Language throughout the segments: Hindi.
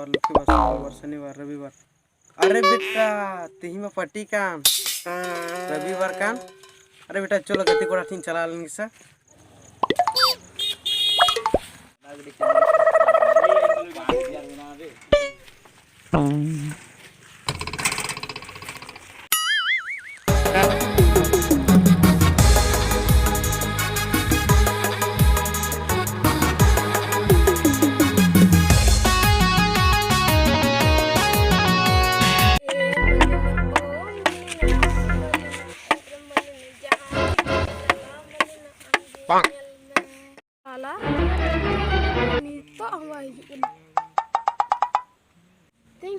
लुक्कीवार शुक्रवार शनिवार रविवार अरे बेटा तेही में पट्टी कान रविवार कान अरे बेटा चलो गति कोड़ा ठीक चला लेंगे सर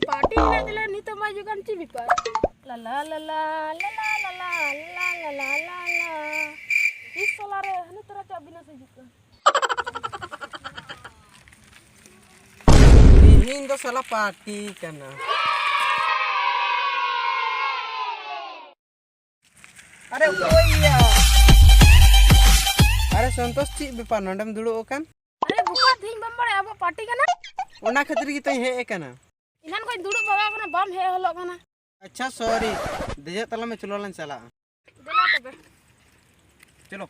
पार्टी में दिला नी तो मैं जुगान ची बिपार ला ला ला ला ला ला ला ला ला ला ला ला ला इस साला रे हनी तरह चा बिना से जुका इन दो साला पार्टी करना अरे ओया अरे संतोष ची बेपार नंडम दुड़ो ओकन अरे बुका थिंग बम बड़े अब पार्टी करना ओना खातिर की तई हे एकना इनान कोई दुड़ो बाबा कना बम हे हलो कना अच्छा सॉरी देजे तला में चलो लन चला देला तबे चलो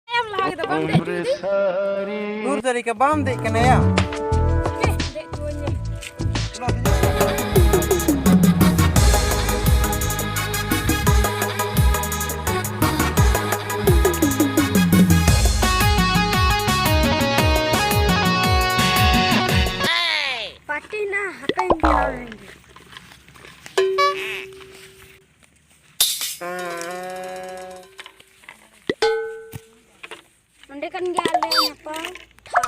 एम लागे तो बम दे दी दूर तरीके बम दे कने या दे तोने चलो पार्टी ना हकाइन जाएंगे मंडे कन गया ले यपा था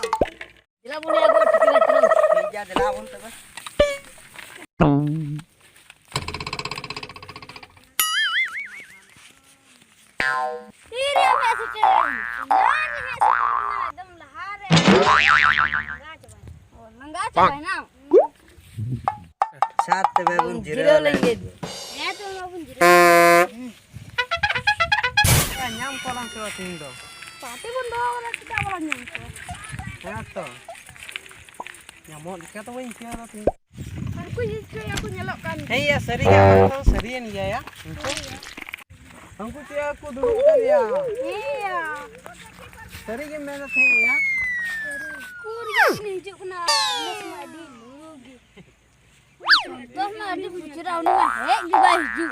दिला बोले आगो ठीक है चलो जा दिला बोल तब तेरे मैसेज नान है एकदम लहारे लंगा चबाई ना सात बेबुन जीरो लेंगे मैं तो बाबून जीरो का नाम कोलाम से तीन दो पार्टी बंद हो गया क्या बोला नहीं है तो या मोल क्या तो वही क्या तीन और कुछ इसके या कुछ nyelok kan हे या सरी का तो सरी नहीं या हमको क्या को दुड़ू कर या iya सरी के मेहनत है या kurian nih juk kena les madi lugi toh madi pucira uni mah di baju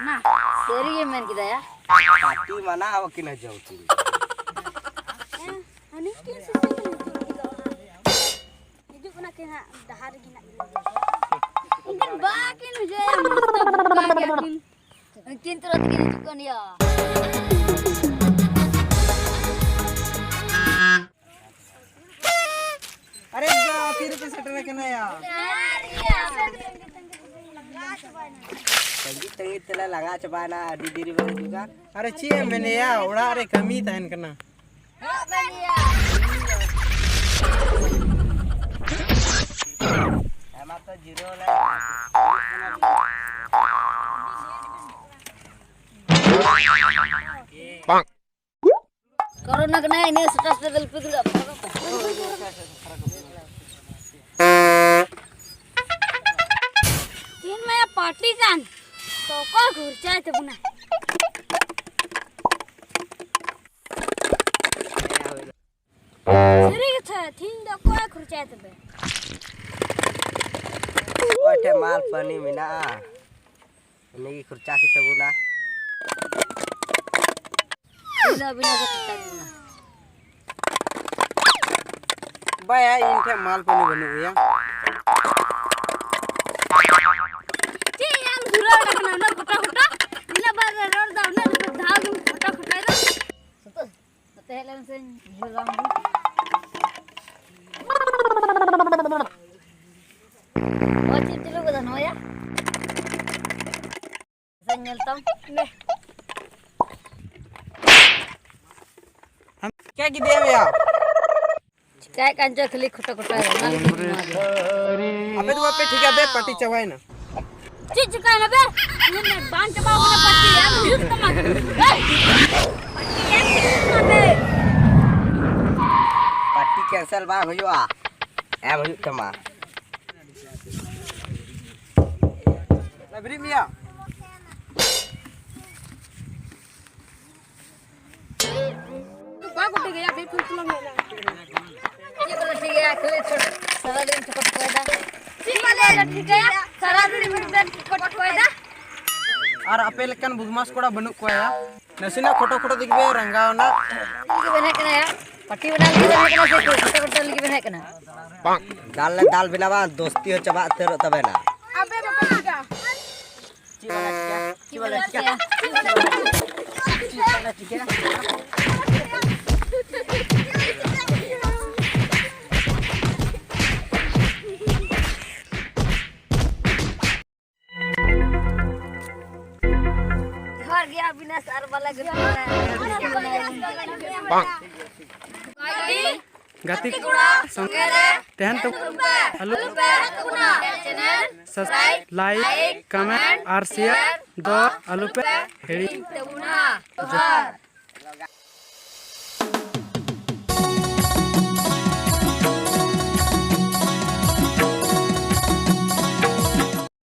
nah seri main kita ya party mana awak kena jauh tu ani kin sesuatu kita juk kena kena dahar gina mungkin bakin aja ya mungkin terus gini juga nih ya अरे जा फिर पे सेटर कना या तंगी तंगी तला लगा चबाना आदि दिरी बन juga अरे ची मैंने या उड़ा रे कमी तहन कना एमा तो जीरो ले पांग Corona kena ini stres level itu tidak apa-apa. Ini मैं पार्टी kan, तो को घुरचा है बुना. सरी के था थिंग तो को घुरचा है बे. ओटे माल पानी मिना ini kurca kita buना बिना से खट्टा बुना. बाया इनके माल पानी बने या ची यार घुरा रखना ना फटा बिना बार रोड दाव ना धाग फटा फटा दा. सते हेलन से झुलाम. ओ चित्तलो को दनो या. संयलतम ने क्या की दे भैया काय कांचा खली खोटा खोटा है अबे तो पे ठीक है बे पट्टी चबाई ना चीज का ना बे ये बांध चबाओ ना पट्टी यार यूज तो मत पट्टी यार बे कैंसिल बांग हुआ एम हुई तमा लाइब्रेरी मिया बाग उठ गया फिर तुम लोग ये बोला ठीक है अकेले छोड़ सारा दिन चपट कोयदा ठीक है ठीक है सारा दिन चपट कोयदा और अपे लेकन बुदमास कोड़ा बनु कोया नसीना खोटो खोटो दिखबे रंगावना के बने कना या पट्टी बना के बने कना से छोटे छोटे लिखे बने कना दाल बिनावा दोस्ती हो चबा तेरो तबे ना अबे बाबा चिवाला चिका घर गया बिना सार वाला गति तेहन तो हेलो सब्सक्राइब लाइक कमेंट और शेयर दो आलू पे हेड़ी